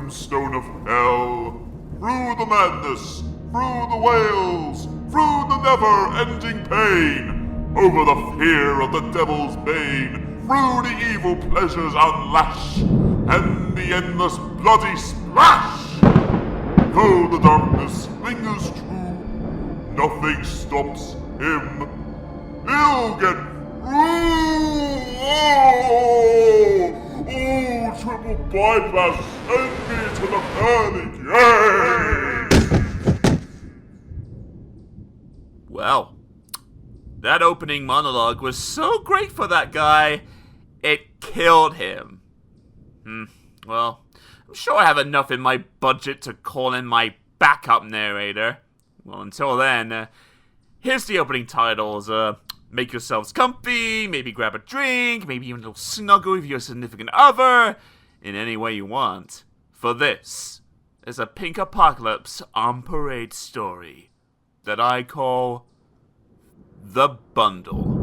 brimstone of hell, through the madness, through the wails, through the never-ending pain, over the fear of the devil's bane, through the evil pleasures unlash, and the endless bloody splash. Though the darkness lingers true, nothing stops him. He'll get through. Oh, triple bypass, send me to the pearly gate. Well, that opening monologue was so great for that guy, it killed him. Well, I'm sure I have enough in my budget to call in my backup narrator. Well, until then, here's the opening titles. Make yourselves comfy, maybe grab a drink, maybe even a little snuggle with your significant other, in any way you want. For this is a Pink Apocalypse on Parade story that I call The Bundle.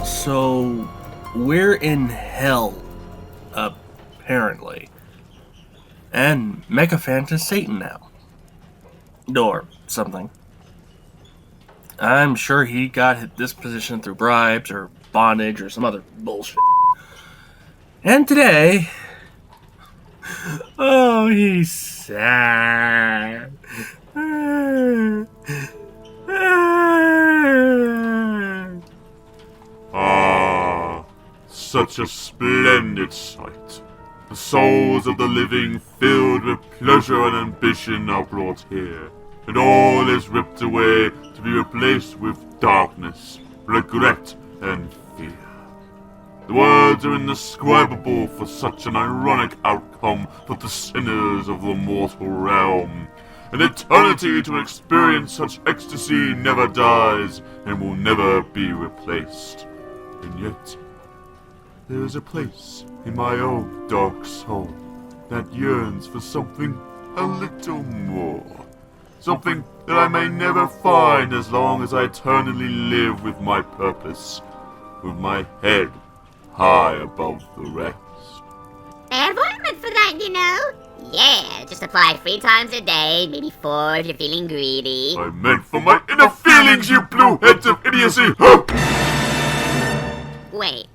So, we're in hell, apparently. And Mechaphant is Satan now. Or something. I'm sure he got this position through bribes or bondage or some other bullshit. And today... Oh, he's sad. Ah, such a splendid sight. The souls of the living filled with pleasure and ambition are brought here, and all is ripped away to be replaced with darkness, regret, and fear. The words are indescribable for such an ironic outcome for the sinners of the mortal realm. An eternity to experience such ecstasy never dies and will never be replaced. And yet, there is a place in my own dark soul that yearns for something a little more. Something that I may never find as long as I eternally live with my purpose, with my head high above the rest. Appointment for that, you know. Yeah, just apply 3 times a day, maybe 4 if you're feeling greedy. I meant for my inner feelings, you blue heads of idiocy! Wait.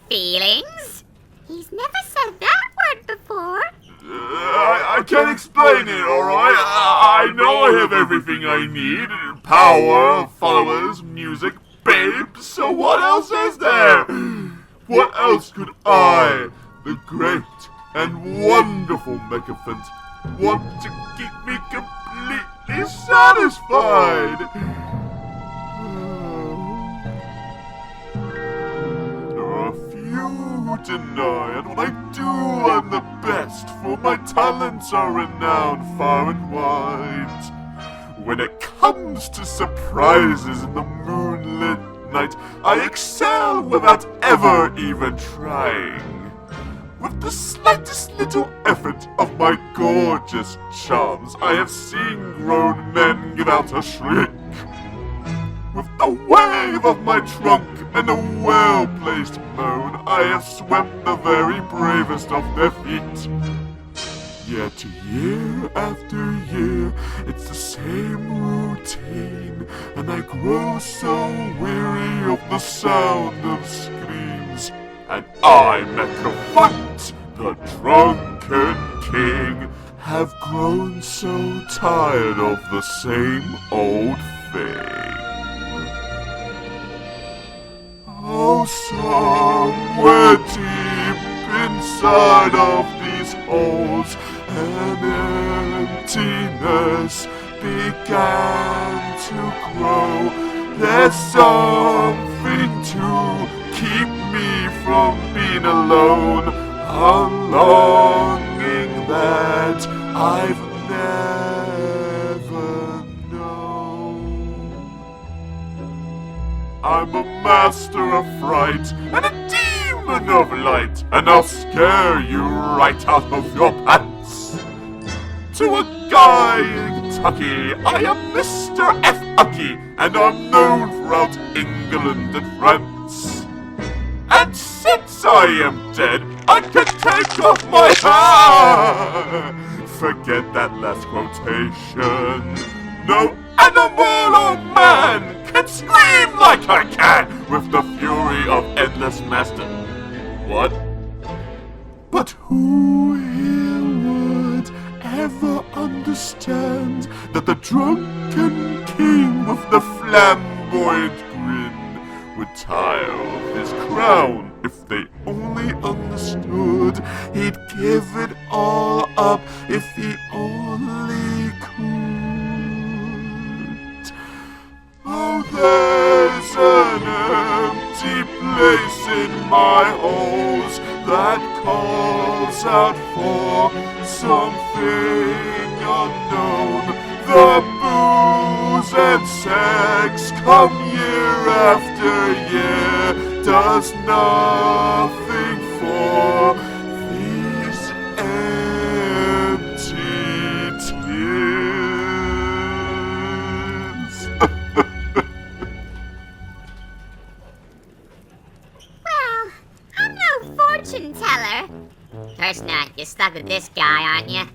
Feelings? He's never said that word before. I can't explain it, alright? I know I have everything I need. Power, followers, music, babes. So what else is there? What else could I, the great and wonderful Mechaphant, want to keep me completely satisfied? There are a few who deny, and when I do, I'm the best, for my talents are renowned far and wide. When it comes to surprises in the moonlit night, I excel without ever even trying. With the slightest little effort of my gorgeous charms, I have seen grown men give out a shriek. With the wave of my trunk and a well-placed moan, I have swept the very bravest off their feet. yet year after year, it's the same routine, and I grow so weary of the sound of screams. And I, Mechaphant, the drunken king, have grown so tired of the same old thing. Oh, somewhere deep inside of these holes, an emptiness began to grow. There's something to keep me from being alone, a longing that I've never known. I'm a master of fright and a demon of light, and I'll scare you right out of your pants. To a guy in Kentucky, I am Mr. F. Ucky, and I'm known throughout England and France. And since I am dead, I can take off my hat. Forget that last quotation. No animal or man can scream like I can with the fury of endless master. What? But who here would ever understand that the drunken king with the flamboyant grin would tire of his crown? If they only understood, he'd give it all up if he only could. Oh, there's an empty place in my halls that calls out for something unknown. The booze and sex come year after year, does nothing for these empty tears. Well, I'm no fortune teller. Course not, you're stuck with this guy, aren't you?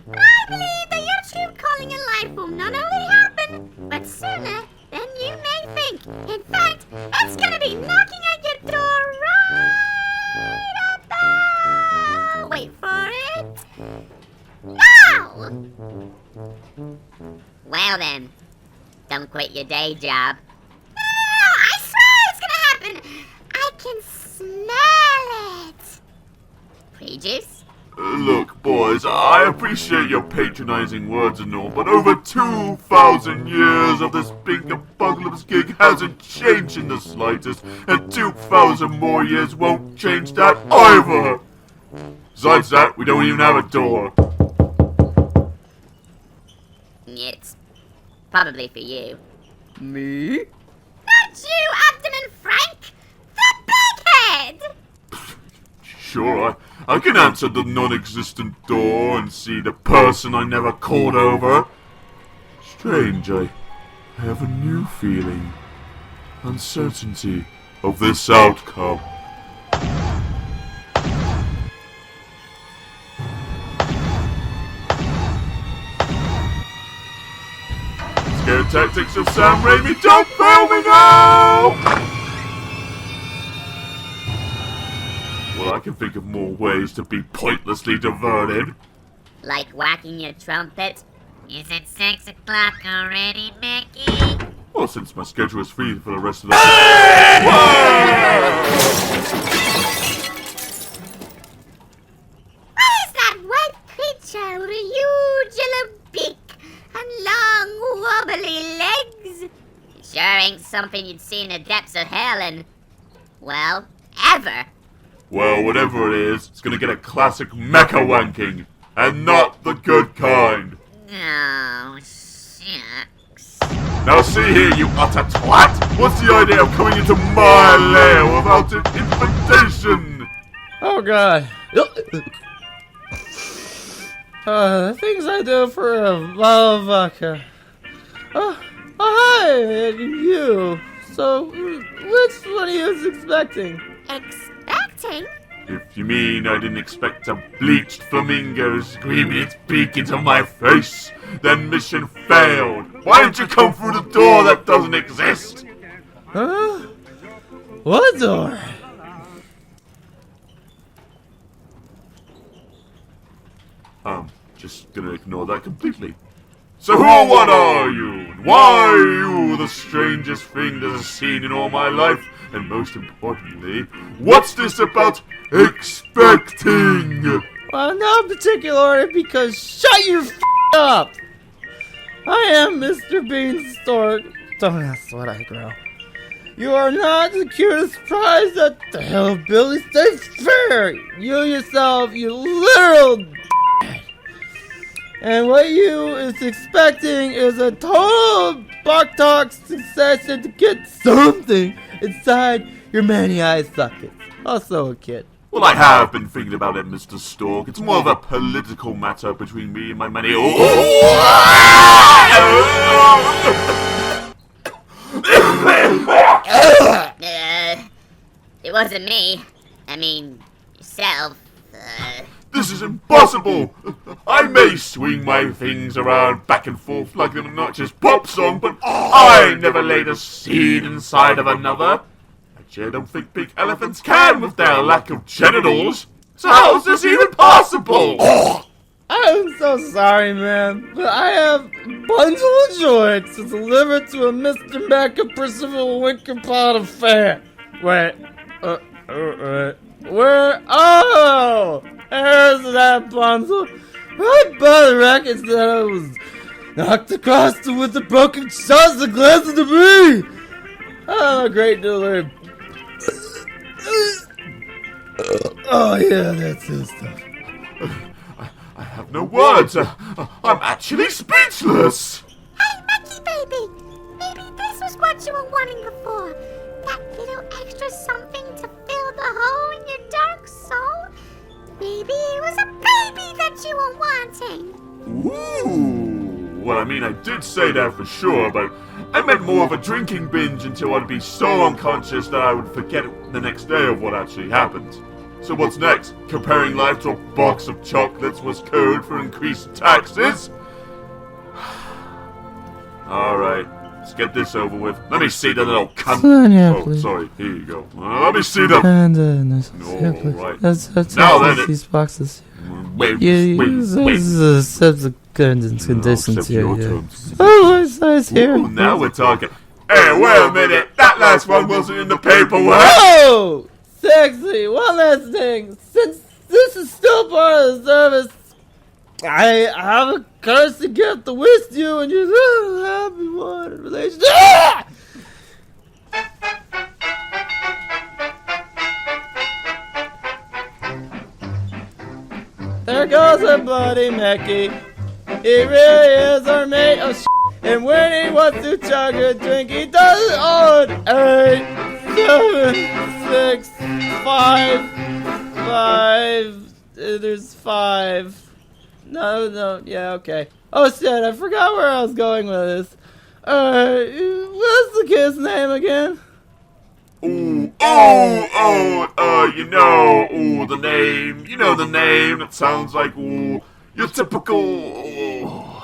But I believe that your true calling in life will not only happen, but sooner than you may think. In fact, it's gonna be knocking at your door right about... Wait for it. Now! Well then, don't quit your day job. No, I swear it's gonna happen. I can smell it. Pre-juice? Look, boys, I appreciate your patronizing words and all, but over 2,000 years of this Binker Buglam's gig hasn't changed in the slightest, and 2,000 more years won't change that either! Besides that, we don't even have a door. It's probably for you. Me? Not you, Abdomen Frank! The big head! Sure, I can answer the non-existent door and see the person I never called over. Strange, I have a new feeling. Uncertainty of this outcome. Scare tactics of Sam Raimi, don't fail me now! Well, I can think of more ways to be pointlessly diverted. Like whacking your trumpet? Is it 6 o'clock already, Mickey? Well, since my schedule is free for the rest of the... What is that white creature with a huge yellow beak and long wobbly legs? Sure ain't something you'd see in the depths of hell and, well, ever. Well, whatever it is, it's gonna get a classic mecha wanking, and not the good kind. Oh, shucks. Now see here, you utter twat! What's the idea of coming into my lair without an invitation? Oh god. The things I do for a motherfucker. Oh, hi, you. So, which one are you expecting? Expecting? If you mean I didn't expect a bleached flamingo screaming its beak into my face, then mission failed. Why didn't you come through the door that doesn't exist? Huh? What door? Just gonna ignore that completely. So who or what are you? Why are you the strangest thing that I've seen in all my life? And most importantly, what's this about expecting? Well, no particular order, because shut your up! I am Mr. Beanstalk. Don't ask what I grow. You are not the cutest prize at the Hillbilly State Fair! You yourself, you literal and what you is expecting is a total buck talk succession to get something inside your many eye sockets. Also a kid. Well, I have been thinking about it, Mr. Stork. It's more of a political matter between me and my many... It wasn't me. I mean, yourself. This is impossible! I may swing my things around back and forth like an obnoxious pop song, but I never laid a seed inside of another. Actually, I don't think big elephants can with their lack of genitals. So how's this even possible? I'm so sorry, man, but I have a bundle of joy to deliver to a Mr. Mecha Percival Winkerpot affair. Wait, where? Oh! There's that bundle. Right by the wreckage that I was knocked across with a broken shots of glass of debris. I'm a great dealer. Oh yeah, that's his stuff. I have no words. I'm actually speechless. Hey, Mickey baby! Maybe this was what you were wanting before. That little extra something to fill the hole in your dark soul? Maybe it was a baby that you were wanting. Ooh. Well, I mean, I did say that for sure, but I meant more of a drinking binge until I'd be so unconscious that I would forget the next day of what actually happened. So what's next? Comparing life to a box of chocolates was code for increased taxes? Alright, let's get this over with. Let me see the little cunt. Lasagna, Oh, please. sorry, here you go. Let me see the... And yeah, please. Alright. That's Now then these boxes. Wait. Subs of conditions Accept here. your Yeah. terms. Oh, I size here. Ooh, now we're talking. Hey, wait a minute. That last one wasn't in the paperwork. Oh! Sexy! One last thing. Since this is still part of the service, I have a courtesy gift to wish you and your little happy one relationship. Ah! There goes a bloody Mecky. He really is our mate of shit. And when he wants to chug a drink, he does it on 8, 7, 6, 5, 5. There's 5. No, yeah, okay. Oh shit, I forgot where I was going with this. What's the kid's name again? The name. You know the name. It sounds like, your typical,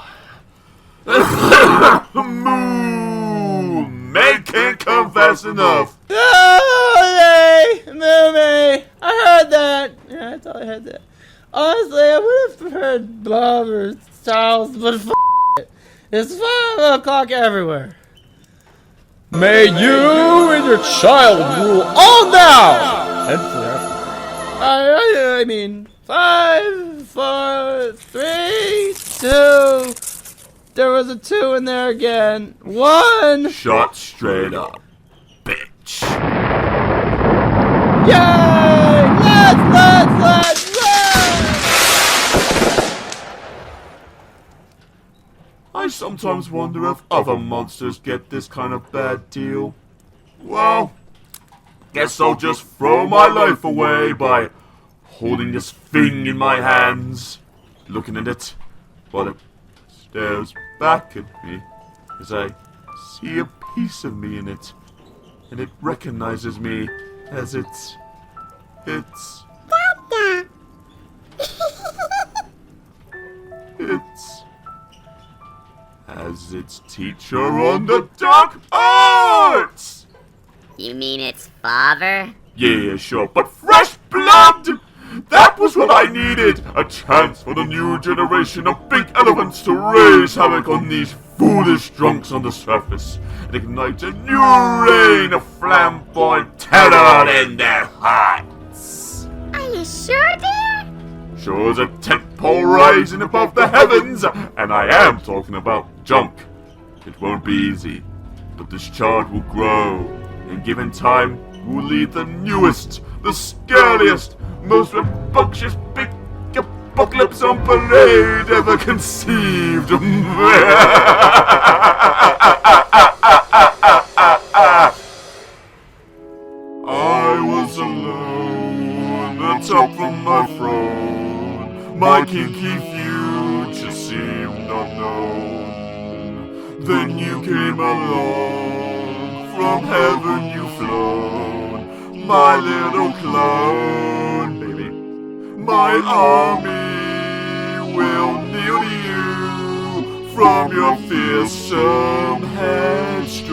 May can't come fast enough. Oh, Mumei! I heard that. Yeah, I totally heard that. Honestly, I would have preferred Bob or Charles, but it. It's 5 o'clock everywhere. May you and your child rule all now and forever. I mean, 5, 4, 3, 2. There was a 2 in there again. 1. Shot straight up, bitch. Yay! Let's run! I sometimes wonder if other monsters get this kind of bad deal. Well, guess I'll just throw my life away by holding this thing in my hands, looking at it while it stares back at me as I see a piece of me in it, and it recognizes me as its... Why its teacher on the dark arts! You mean its father? Yeah, sure, but fresh blood! That was what I needed! A chance for the new generation of big elephants to raise havoc on these foolish drunks on the surface and ignite a new reign of flamboyant terror in their hearts. Are you sure, dear? Sure as a tentpole rising above the heavens, and I am talking about junk. It won't be easy, but this charge will grow, and given time, will lead the newest, the scariest, most rambunctious big apocalypse on parade ever conceived. I was alone, atop from my throne. My kinky future seemed unknown. Then you came along, from heaven you flown. My little clone, baby. My army will kneel to you from your fearsome headstrong.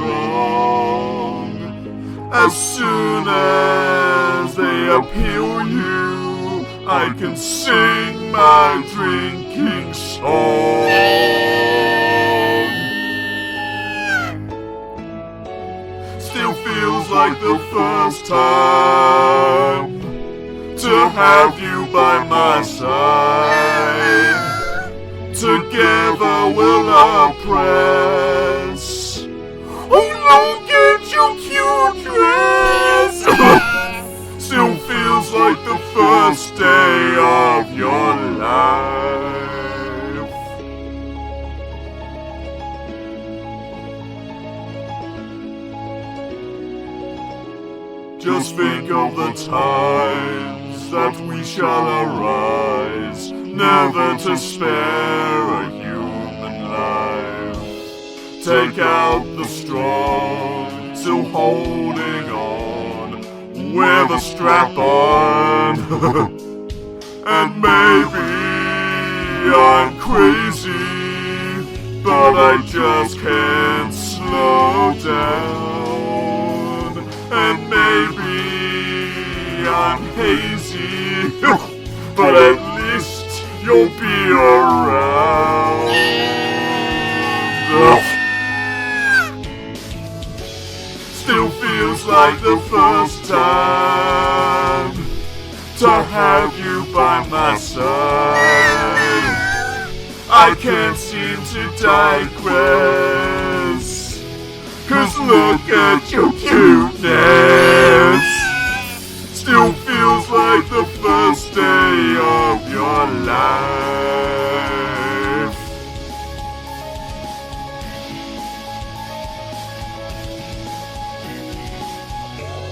As soon as they appeal you, I can sing my drinking song. Still feels like the first time to have you by my side. Together we'll oppress. Oh, look at your cute dress. Still feels like the first day of your life. Just think of the times that we shall arise, never to spare a human life. Take out the strong, still holding on, with a strap on. And maybe I'm crazy, but I just can't slow down. And maybe I'm hazy, but at least you'll be around. Still feels like the first time to have you by my side. I can't seem to digress, 'cause look at your cuteness. Still feels like the first day of your life.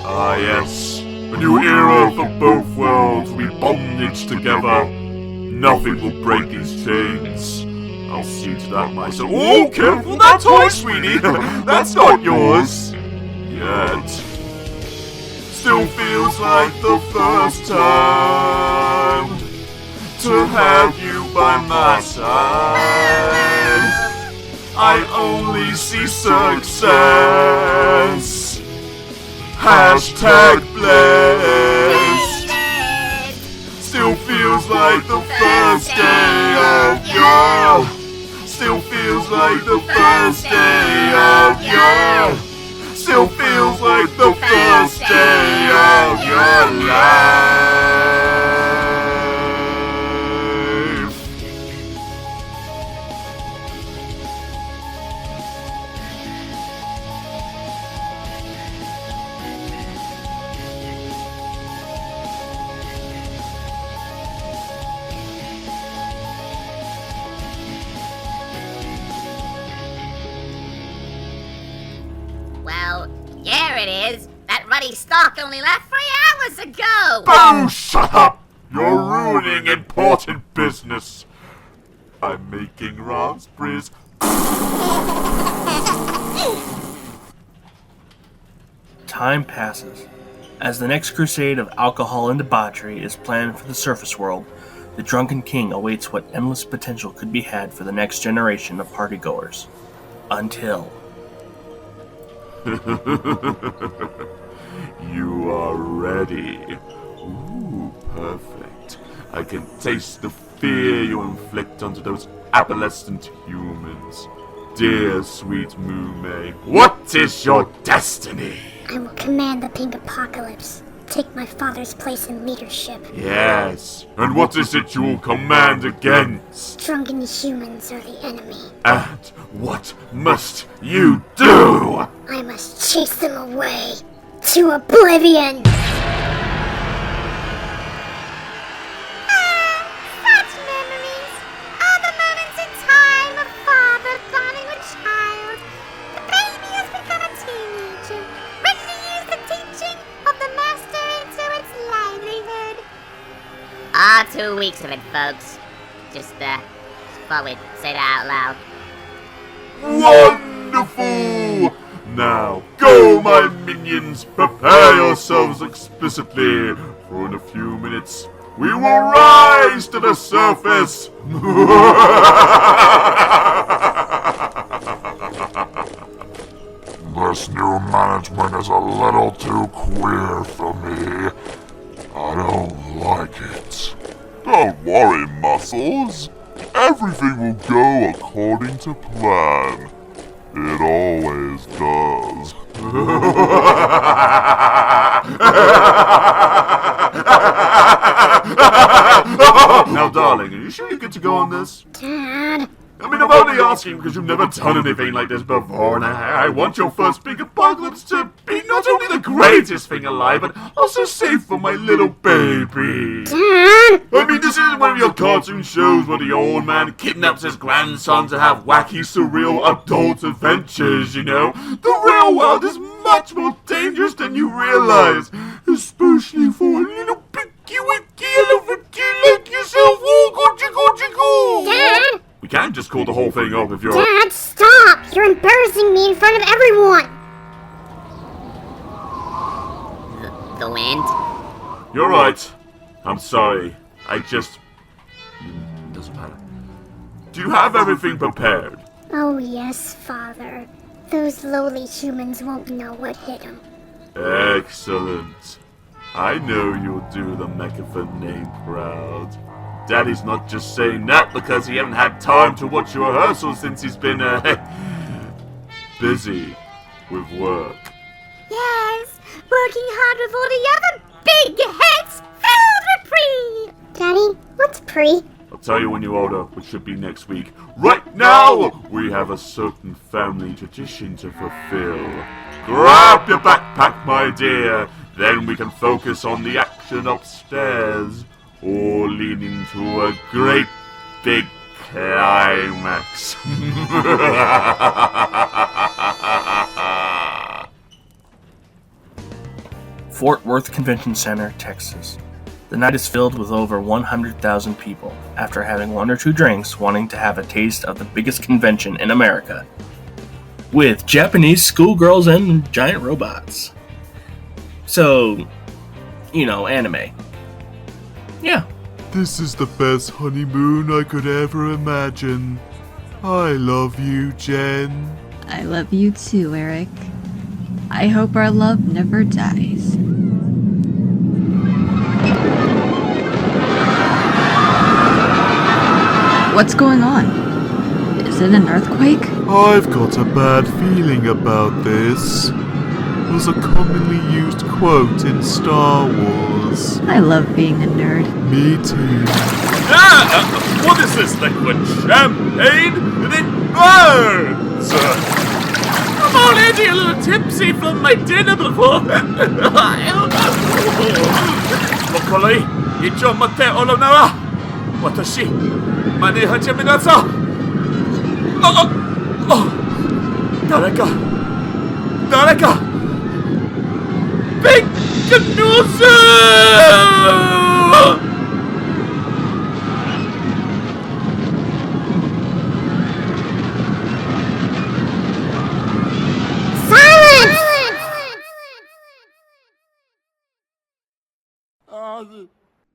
Ah yes, a new era for both worlds, we bondage together. Nothing will break these chains. I'll see to that myself. Oh, careful that toy, sweetie! That's not yours! Yet. Still feels like the first time to have you by my side. I only see success. Hashtag blessed. Still feels like the first day of your. Still feels like the first day of your. Still feels like the first day of your life. Well, here it is. That ruddy Stork only left 3 hours ago. Oh, shut up! You're ruining important business. I'm making raspberries. Time passes. As the next crusade of alcohol and debauchery is planned for the surface world, the drunken king awaits what endless potential could be had for the next generation of partygoers. Until. You are ready. Ooh, perfect. I can taste the fear you inflict onto those adolescent humans. Dear sweet Mumei, what is your destiny? I will command the pink apocalypse. Take my father's place in leadership. Yes, and what is it you will command against? Drunken humans are the enemy. And what must you do? I must chase them away to oblivion. Such memories. All the moments in time of father planning a child. The baby has become a teenager, ready to use the teaching of the master into its livelihood. 2 weeks of it, folks. Just thought we'd say that out loud. Wonderful! Now, go, my minions! Prepare yourselves explicitly, for in a few minutes, we will rise to the surface! This new management is a little too queer for me. I don't like it. Don't worry, Muscles. Everything will go according to plan. It always does. Now, darling, are you sure you get to go on this? Dad, I mean, I'm only asking because you've never done anything like this before, and I want your first big apocalypse to be not only the greatest thing alive, but also safe for my little baby. Dad! I mean, this isn't one of your cartoon shows where the old man kidnaps his grandson to have wacky, surreal adult adventures, you know? The real world is much more dangerous than you realize, especially for a little picky, wicky elephant kid like yourself. Oh, go. Dad! We can just call the whole thing up if you're... Dad, stop! You're embarrassing me in front of everyone! The wind? You're right. I'm sorry. Doesn't matter. Do you have everything prepared? Oh yes, Father. Those lowly humans won't know what hit them. Excellent. I know you'll do the Mechaphant name proud. Daddy's not just saying that because he hasn't had time to watch your rehearsal since he's been, busy with work. Yes, working hard with all the other big heads filled with pre. Daddy, what's pre? I'll tell you when you order, which should be next week. Right now, we have a certain family tradition to fulfill. Grab your backpack, my dear. Then we can focus on the action upstairs. All leading to a great big climax. Fort Worth Convention Center, Texas. The night is filled with over 100,000 people after having one or two drinks wanting to have a taste of the biggest convention in America. With Japanese schoolgirls and giant robots. So, anime. Yeah. This is the best honeymoon I could ever imagine. I love you, Jen. I love you too, Eric. I hope our love never dies. What's going on? Is it an earthquake? I've got a bad feeling about this. Was a commonly used quote in Star Wars. I love being a nerd. Me too. What is this liquid? Champagne? It burns! I'm already a little tipsy from my dinner before. Broccoli, icho mate olo nara. Watashi, mane hachiminaza. Dareka. Big Canoza!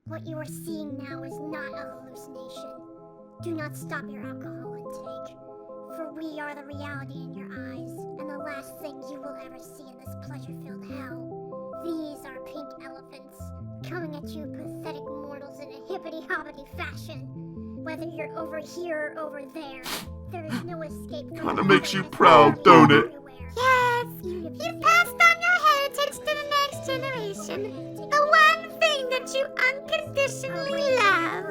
What you are seeing now is not a hallucination. Do not stop your alcohol intake. For we are the reality in your eyes, and the last thing you will ever see in this pleasure-filled hell. These are pink elephants, coming at you pathetic mortals in a hippity-hoppity fashion. Whether you're over here or over there, there is no escape from Kinda makes you proud, don't it? Yes, you passed on your heritage to the next generation. The one thing that you unconditionally love.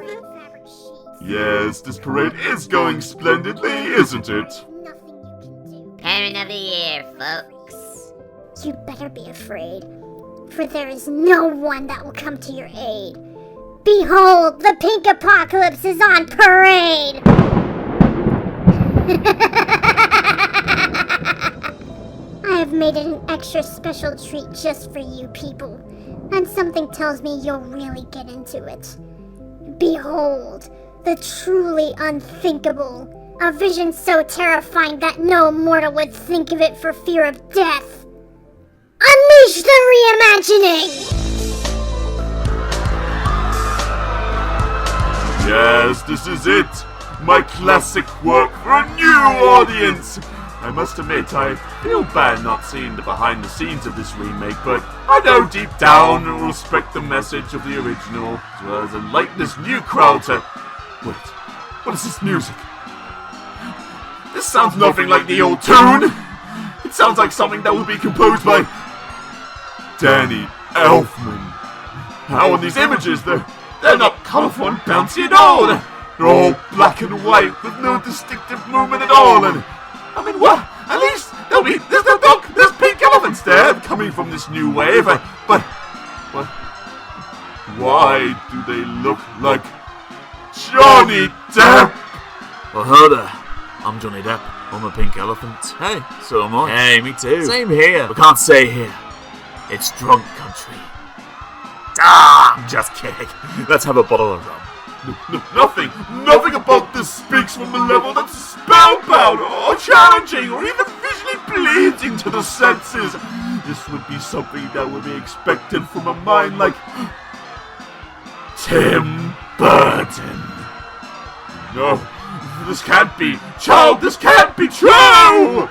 Yes, this parade is going splendidly, isn't it? Parent of the year, folks. You better be afraid, for there is no one that will come to your aid. Behold, the pink apocalypse is on parade! I have made it an extra special treat just for you people, and something tells me you'll really get into it. Behold, the truly unthinkable, a vision so terrifying that no mortal would think of it for fear of death. Unleash the reimagining! Yes, this is it! My classic work for a new audience! I must admit, I feel bad not seeing the behind the scenes of this remake, but I know deep down it will respect the message of the original, as well as enlighten this new crowd to... Wait, what is this music? This sounds nothing like the old tune! It sounds like something that would be composed by... Danny Elfman. How are these images? They're not colourful and bouncy at all! They're all black and white with no distinctive movement at all, and... I mean, what? At least there's pink elephants there coming from this new wave, but why do they look like Johnny Depp? Well, hello there. I'm Johnny Depp. I'm a pink elephant. Hey, so am I. Hey, me too. Same here. We can't stay here. It's drunk country. Ah, I'm just kidding. Let's have a bottle of rum. Nothing about this speaks from the level that's spellbound or challenging or even visually pleasing to the senses. This would be something that would be expected from a mind like Tim Burton. No, this can't be. Child, this can't be true!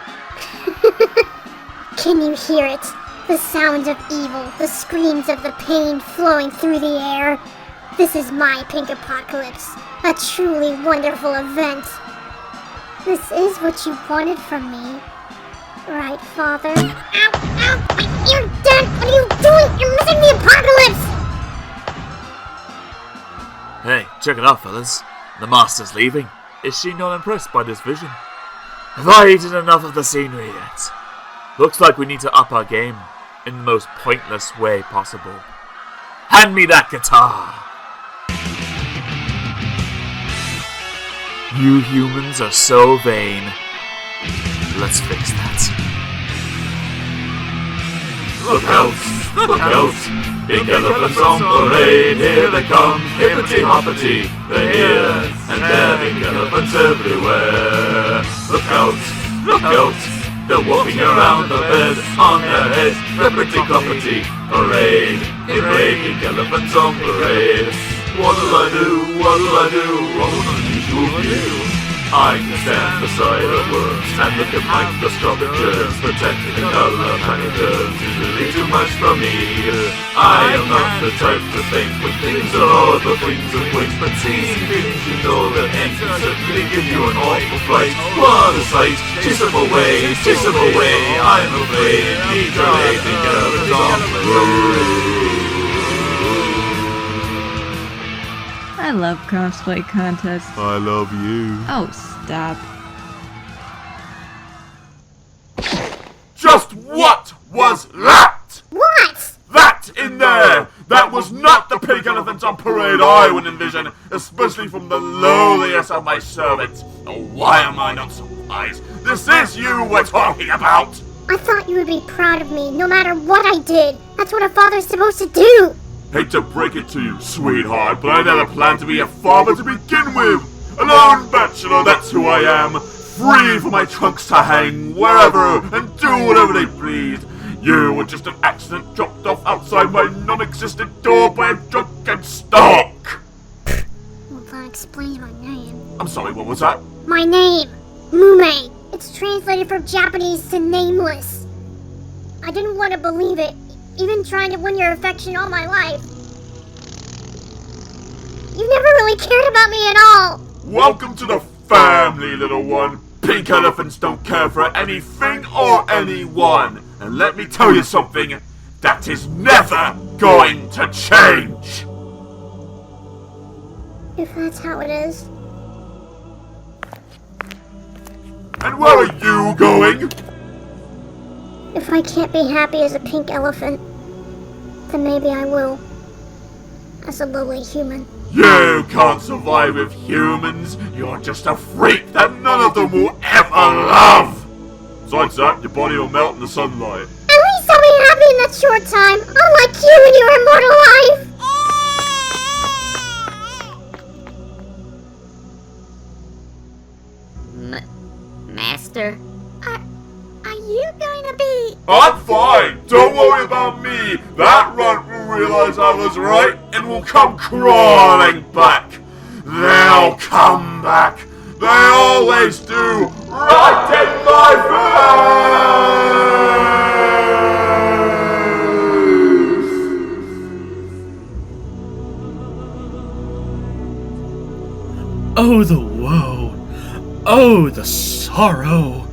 Can you hear it? The sound of evil, the screams of the pain flowing through the air. This is my pink apocalypse, a truly wonderful event. This is what you wanted from me, right, Father? Ow, ow, my ear, Dad! What are you doing? You're missing the apocalypse! Hey, check it out, fellas. The master's leaving. Is she not impressed by this vision? Have I eaten enough of the scenery yet? Looks like we need to up our game in the most pointless way possible. Hand me that guitar! You humans are so vain. Let's fix that. Look out! Look out! Big elephants on parade, here they come, hippity-hoppity. They're here, and there big elephants everywhere. Look out! Look out! They're walking around the bed, on their heads, hippity-hoppity. Parade, parade, big elephants on parade. What'll I do? What'll I do? What an unusual view. I can stand beside a worm and look at microscopic germs, protecting the color patterns is really too much for me. I am not the type to think when things are odd, but things are quick, but seeing things you know that end can certainly give you an awful fright. What a sight! Chase them away! Chase them away! I'm afraid these are lazy girls on the road. I love cosplay contests. I love you. Oh, stop. Just what was that? What? That in there! That was not the pink elephant on parade I would envision, especially from the lowliest of my servants. Oh, why am I not surprised? This is you we're talking about! I thought you would be proud of me, no matter what I did. That's what a father's supposed to do. Hate to break it to you, sweetheart, but I never planned to be a father to begin with. A lone bachelor, that's who I am. Free for my trunks to hang wherever and do whatever they please. You were just an accident dropped off outside my non-existent door by a drunken Stork. Well, that explains my name. I'm sorry, what was that? My name. Mumei. It's translated from Japanese to nameless. I didn't want to believe it, even trying to win your affection all my life. You never really cared about me at all. Welcome to the family, little one. Pink elephants don't care for anything or anyone. And let me tell you something, that is never going to change. If that's how it is. And where are you going? If I can't be happy as a pink elephant, then maybe I will. As a lowly human. You can't survive with humans. You're just a freak that none of them will ever love. Besides that, your body will melt in the sunlight. At least I'll be happy in that short time, unlike you in your immortal life. Master? Are you going to be... I'm fine. Don't worry about me. That runt will realize I was right and will come crawling back. They'll come back. They always do. Right in my face. Oh, the woe! Oh, the sorrow!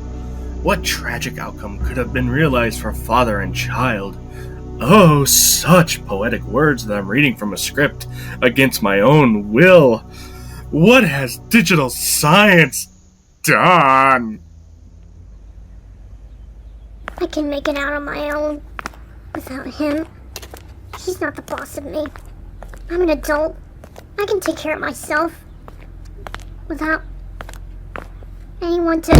What tragic outcome could have been realized for father and child? Oh, such poetic words that I'm reading from a script against my own will. What has digital science done? I can make it out on my own. Without him. He's not the boss of me. I'm an adult. I can take care of myself. Without anyone to...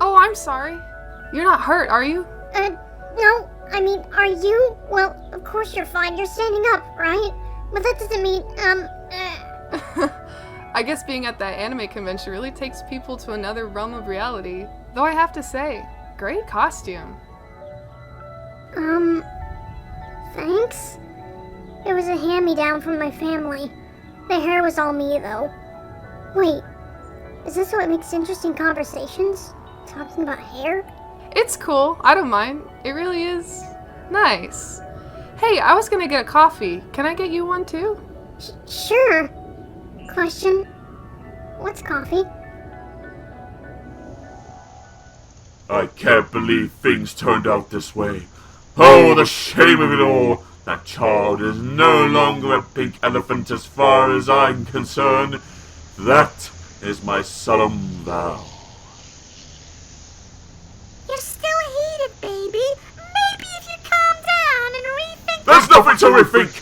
Oh, I'm sorry. You're not hurt, are you? No. I mean, are you? Well, of course you're fine. You're standing up, right? But that doesn't mean, I guess being at that anime convention really takes people to another realm of reality. Though I have to say, great costume. Thanks? It was a hand-me-down from my family. The hair was all me, though. Wait, is this what makes interesting conversations? Talking about hair? It's cool. I don't mind. It really is nice. Hey, I was gonna get a coffee. Can I get you one too? Sure. Question. What's coffee? I can't believe things turned out this way. Oh, the shame of it all. That child is no longer a pink elephant as far as I'm concerned. That is my solemn vow. You're still heated, baby. Maybe if you calm down and rethink... There's nothing to rethink!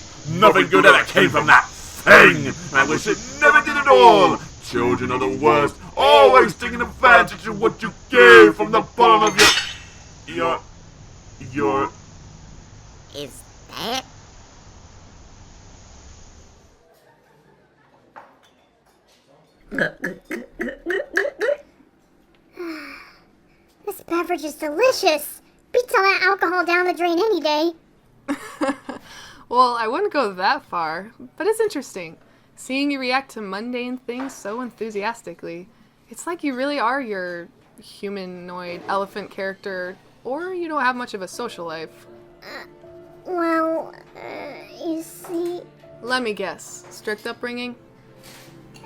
Nothing good ever came from that thing! I wish it never did at all! Children are the worst, always taking advantage of what you gave from the bottom of your... Is that... This beverage is delicious. Beats all that alcohol down the drain any day. Well, I wouldn't go that far, but it's interesting. Seeing you react to mundane things so enthusiastically. It's like you really are your humanoid elephant character, or you don't have much of a social life. You see... Let me guess. Strict upbringing?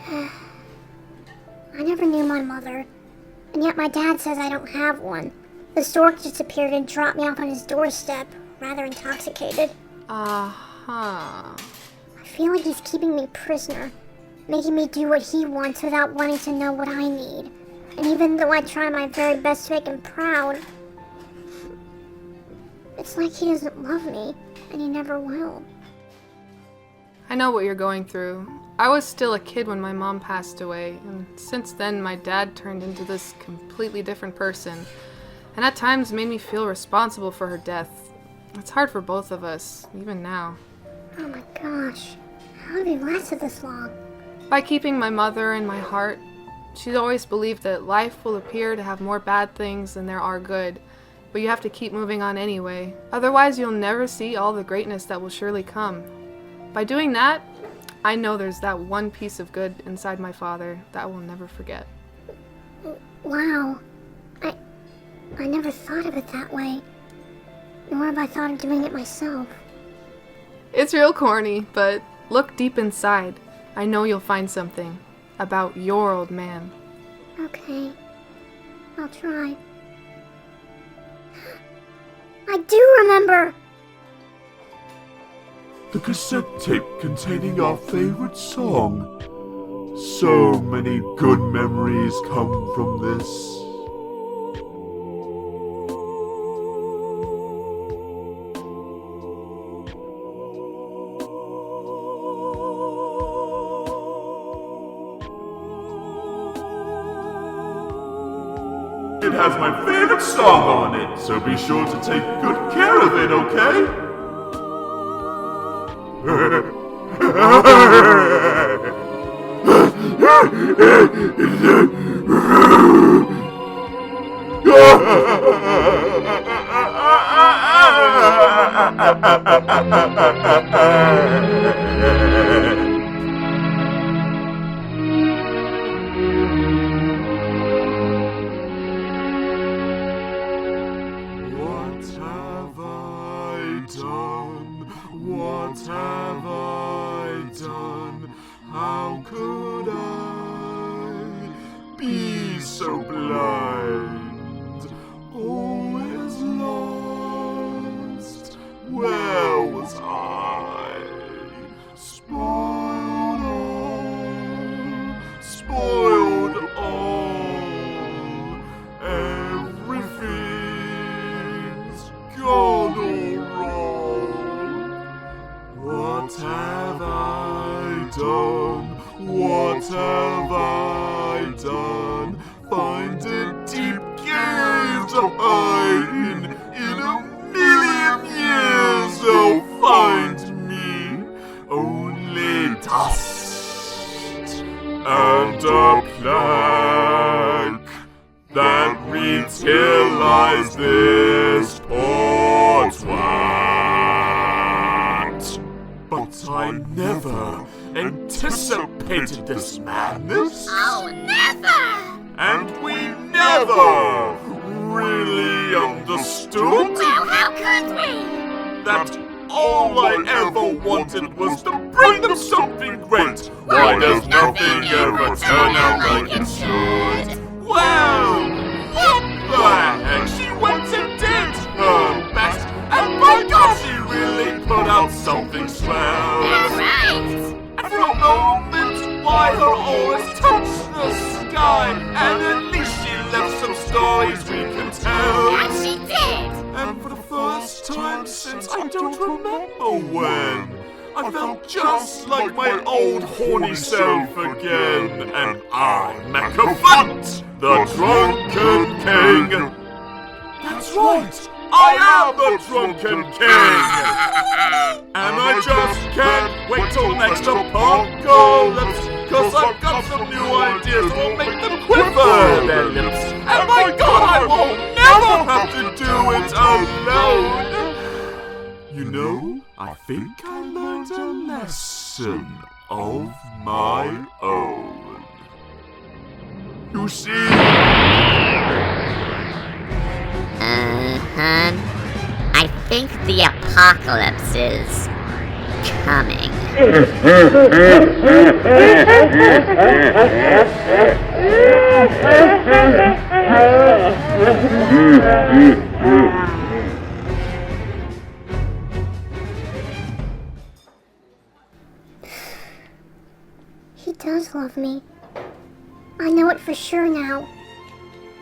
I never knew my mother, and yet my dad says I don't have one. The Stork just appeared and dropped me off on his doorstep, rather intoxicated. Uh-huh. I feel like he's keeping me prisoner, making me do what he wants without wanting to know what I need. And even though I try my very best to make him proud, it's like he doesn't love me, and he never will. I know what you're going through. I was still a kid when my mom passed away, and since then my dad turned into this completely different person, and at times made me feel responsible for her death. It's hard for both of us, even now. Oh my gosh, how have you lasted this long? By keeping my mother in my heart. She's always believed that life will appear to have more bad things than there are good, but you have to keep moving on anyway. Otherwise you'll never see all the greatness that will surely come. By doing that, I know there's that one piece of good inside my father that I will never forget. Wow. I never thought of it that way. Nor have I thought of doing it myself. It's real corny, but look deep inside. I know you'll find something about your old man. Okay. I'll try. I do remember! The cassette tape containing our favorite song. So many good memories come from this. It has my favorite song on it, so be sure to take good care of it, okay? What have I done? How could I be so blind? Always lost. Where was I? Spoiled all. Everything's gone all wrong. What have I done? What have I done? Find a deep cave to hide in a million years. Oh, find me only dust and a plank that realize this poor twat. But I never anticipated this madness. Oh, never! And we never really understood Well, how could we? that all I ever wanted was to bring them something great. Why does nothing ever turn out like it should? Well, what the heck? She went and did her best, and by God, she really put out something swell. That's right. And for a moment, why her always touched the sky, and at least she left some stories we can tell. And she did. And for the first time since I don't remember when, I felt just like my old horny self again. And I'm Mechaphant, the Drunken King. That's right, I am the Drunken King. And I just can't wait till next apocalypse, 'cause I've got some new ideas that will make them quiver their lips. And my God, I will never have to do it alone. You know, I think I learned a lesson of my own. You see... I think the apocalypse is coming. He does love me. I know it for sure now.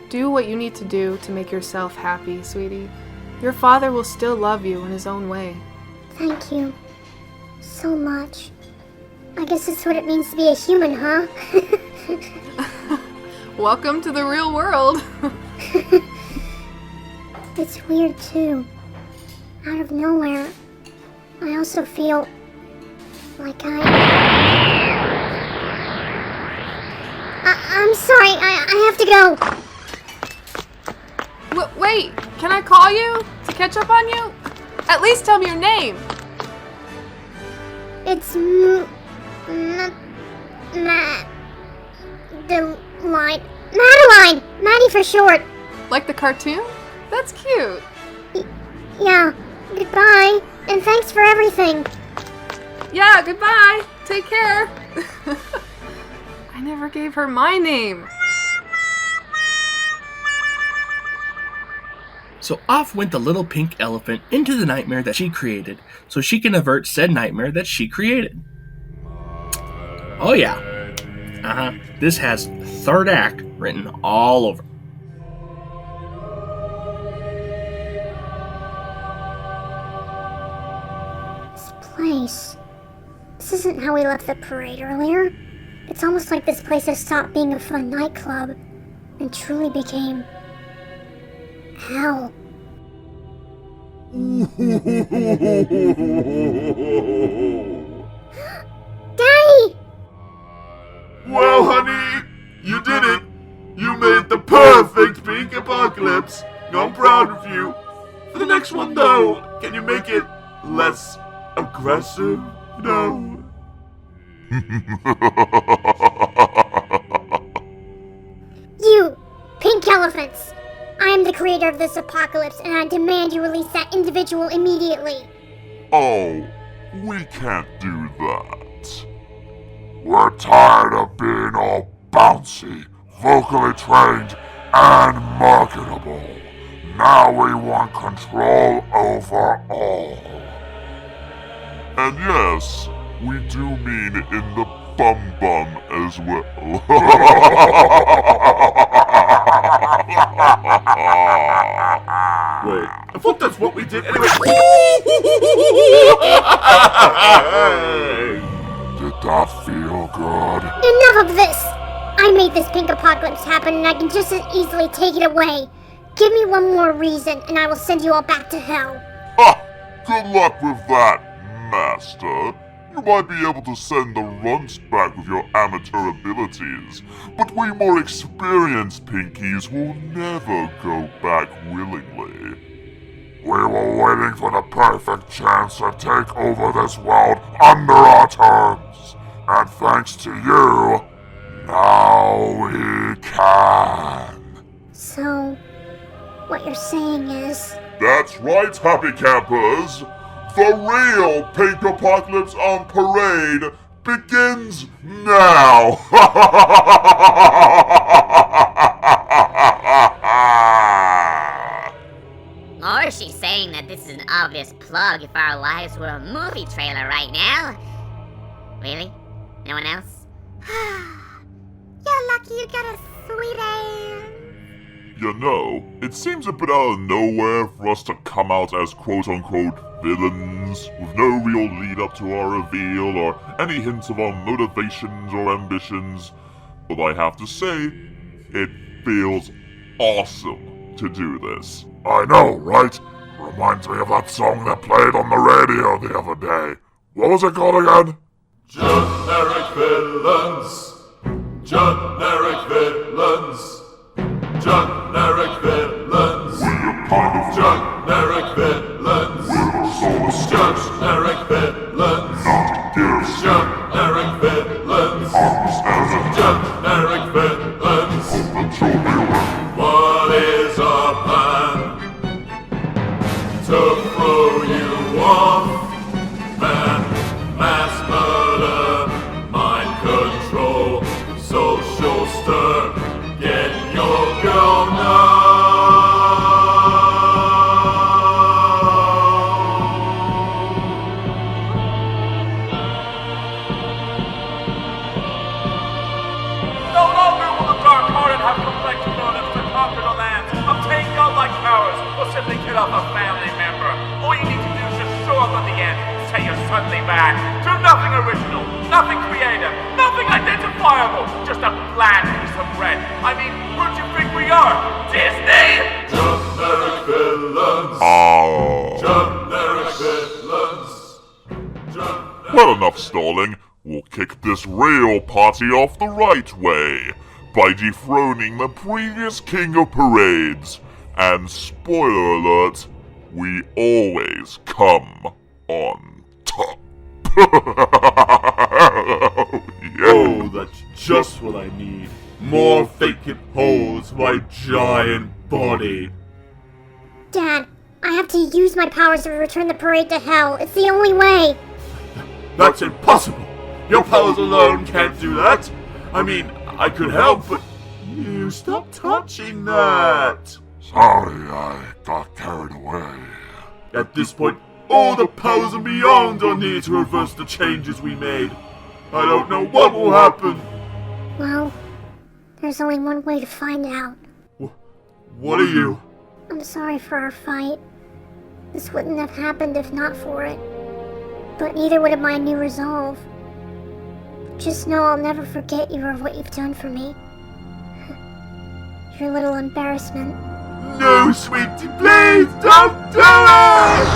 Do what you need to do to make yourself happy, sweetie. Your father will still love you in his own way. Thank you. So much. I guess that's what it means to be a human, huh? Welcome to the real world. It's weird, too. Out of nowhere, I also feel like I'm sorry, I have to go. Wait, can I call you to catch up on you? At least tell me your name. It's Madeline! Maddie for short. Like the cartoon? That's cute. Yeah. Goodbye. And thanks for everything. Yeah, goodbye. Take care. I never gave her my name. So off went the little pink elephant into the nightmare that she created, so she can avert said nightmare that she created. Oh yeah. This has third act written all over. This place. This isn't how we left the parade earlier. It's almost like this place has stopped being a fun nightclub and truly became hell. Daddy! Well, honey, you did it. You made the perfect pink apocalypse. I'm proud of you. For the next one, though, can you make it less aggressive? No. You, pink elephants! I am the creator of this apocalypse, and I demand you release that individual immediately. Oh, we can't do that. We're tired of being all bouncy, vocally trained, and marketable. Now we want control over all. And yes, we do mean in the bum as well. Wait, I thought that's what we did anyway. Did that feel good? Enough of this! I made this pink apocalypse happen, and I can just as easily take it away. Give me one more reason, and I will send you all back to hell. Ha! Good luck with that, Master. You might be able to send the runts back with your amateur abilities, but we more experienced pinkies will never go back willingly. We were waiting for the perfect chance to take over this world under our terms, and thanks to you, now we can. So, what you're saying is... That's right, Happy Campers! The real Pink Apocalypse on Parade begins now! Or she's saying that this is an obvious plug if our lives were a movie trailer right now. Really? No one else? You're lucky you got a sweet ass. You know, it seems a bit out of nowhere for us to come out as quote-unquote villains, with no real lead-up to our reveal or any hints of our motivations or ambitions. But I have to say, it feels awesome to do this. I know, right? Reminds me of that song that played on the radio the other day. What was it called again? Generic villains. Generic villains. Generic villains. We're kind of Generic villains. We're soulless Generic villains. not gears. Generic villains. Arms as a Generic villains. hope that you'll be aware. What is our plan? To throw you off, man, mass murder, mind control, social stir, get your girl now. No longer will the dark-hearted have complex motives to conquer the lands, obtain godlike powers, or simply kill off a family member. All you need to do is just show up at the end, say you're suddenly back. Do nothing original, nothing creative, nothing identifiable, just a bland piece of bread. I mean, who do you think we are? Disney? Generic villains. Oh. Generic villains. Well, enough stalling. We'll kick this real party off the right way by dethroning the previous king of parades. And spoiler alert, we always come on top. Yeah. Oh, that's just what I need. More vacant holes in my giant body. Dad, I have to use my powers to return the parade to hell. It's the only way. That's impossible. Your powers alone can't do that. I mean, I could help, but you stop touching that. Sorry, I got carried away. At this point, all the powers and beyond are needed to reverse the changes we made. I don't know what will happen. Well, there's only one way to find out. What are you? I'm sorry for our fight. This wouldn't have happened if not for it. But neither would have my new resolve. Just know I'll never forget you or what you've done for me. Your little embarrassment. No, sweetie, please don't do it!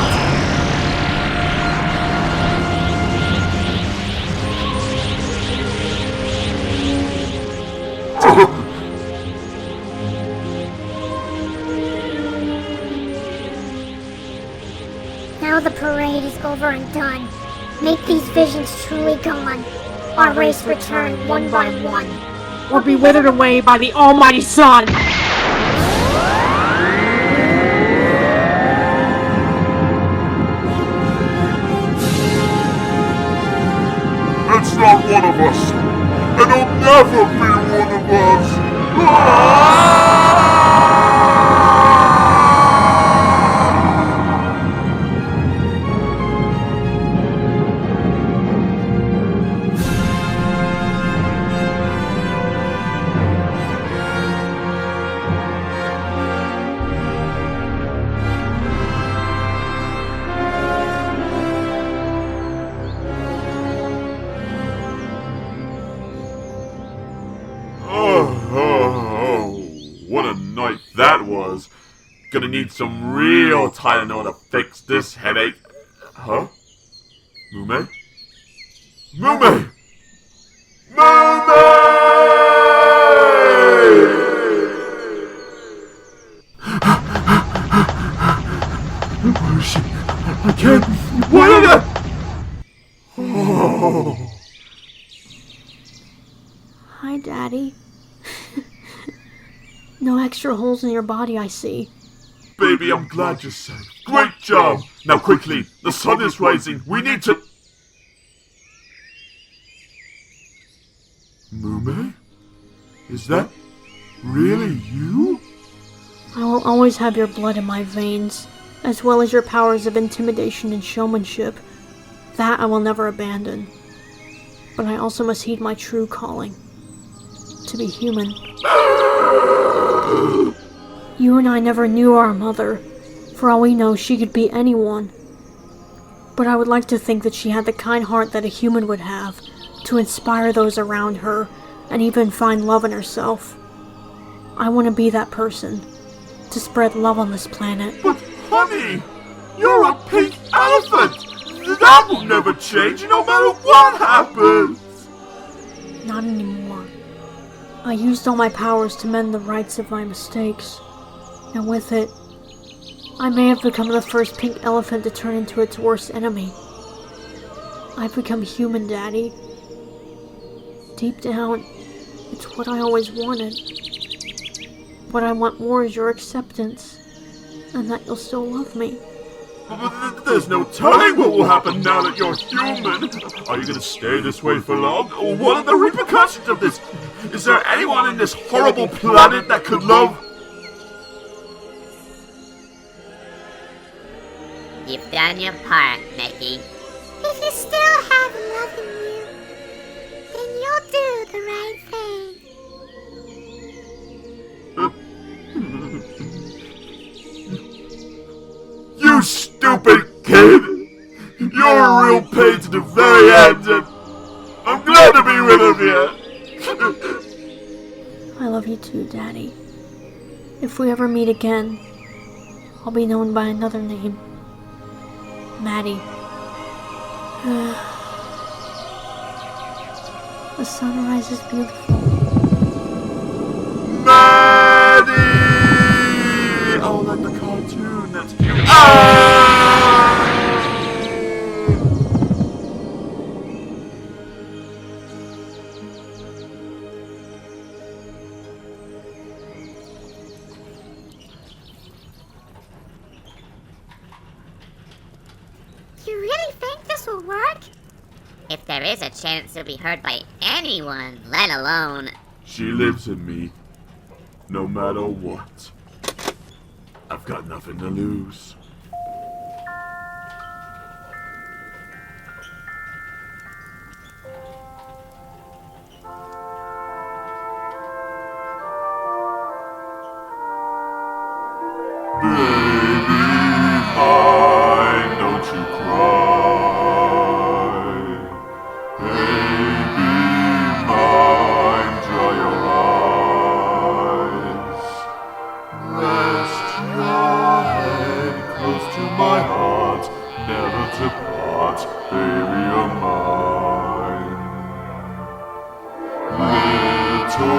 Now the parade is over and done. Make these visions truly gone. Our race return one by one. Or be withered away by the almighty sun! It's not one of us, and it'll never be one of us! What a night that was. Gonna need some real Tylenol to fix this headache. Huh? Mumei? Mumei! Mumei! Where is she? I can't. Why did I? Oh. Hi, Daddy. No extra holes in your body, I see. Baby, I'm glad you're safe. Great job! Now quickly, the sun is rising. We need to... Mumei? Is that really you? I will always have your blood in my veins, as well as your powers of intimidation and showmanship. That I will never abandon. But I also must heed my true calling. To be human. You and I never knew our mother. For all we know, she could be anyone. But I would like to think that she had the kind heart that a human would have, to inspire those around her, and even find love in herself. I want to be that person, to spread love on this planet. But honey, you're a pink elephant! That will never change no matter what happens! Not anymore. I used all my powers to mend the rights of my mistakes. And with it, I may have become the first pink elephant to turn into its worst enemy. I've become human, Daddy. Deep down, it's what I always wanted. What I want more is your acceptance, and that you'll still love me. But there's no telling what will happen now that you're human. Are you gonna stay this way for long? Or what are the repercussions of this? Is there anyone in this horrible planet that could love? You've done your part, Mickey. If you still have love in you, then you'll do the right thing. You stupid kid! You're a real pain to the very end, and I'm glad to be rid of you! I love you too, Daddy. If we ever meet again, I'll be known by another name. Maddie. The sunrise is beautiful. Maddie! Oh, like the cartoon, that's cute. If there is a chance he'll be heard by anyone, let alone... She lives in me, no matter what. I've got nothing to lose. Don't you cry. Baby mine, dry your eyes. Rest your head close to my heart, never to part, baby of mine. Little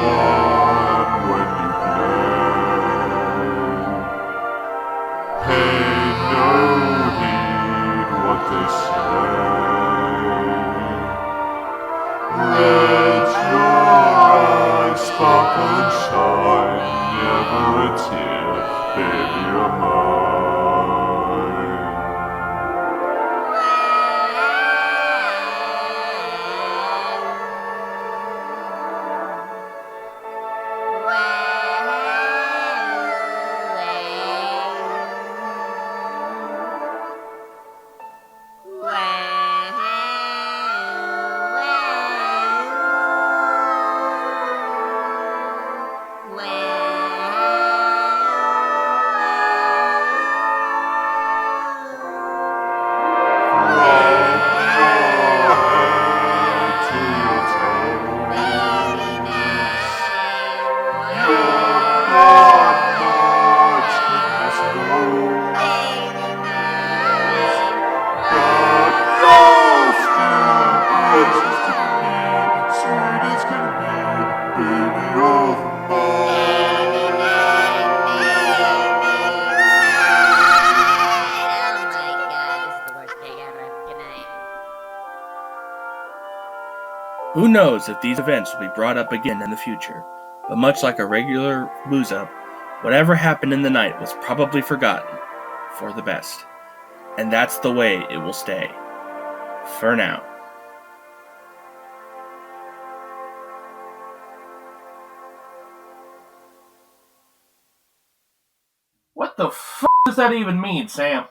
one, when you play, pay no heed what they say. Let your eyes sparkle and shine, never a tear, baby of mine. Who knows if these events will be brought up again in the future, but much like a regular booze-up, whatever happened in the night was probably forgotten for the best. And that's the way it will stay. For now. What the f*** does that even mean, Sam?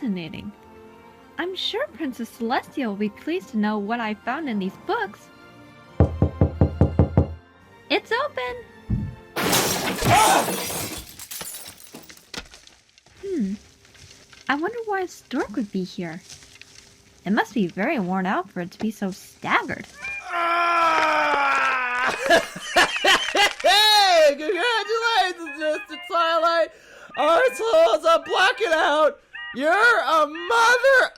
fascinating. I'm sure Princess Celestia will be pleased to know what I found in these books. It's open! I wonder why Stork would be here. It must be very worn out for it to be so staggered. Hey! Congratulations, Mr. Twilight! Our souls are blacking out! You're a mother...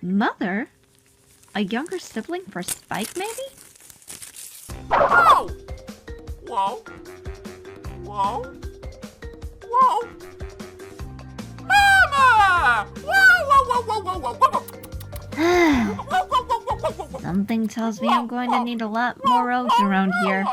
Mother? A younger sibling for Spike, maybe? Whoa! Whoa! Whoa! Whoa! Mama! Whoa! Whoa! Whoa! Whoa! Whoa! Whoa! Something tells me I'm going to need a lot more rogues around here.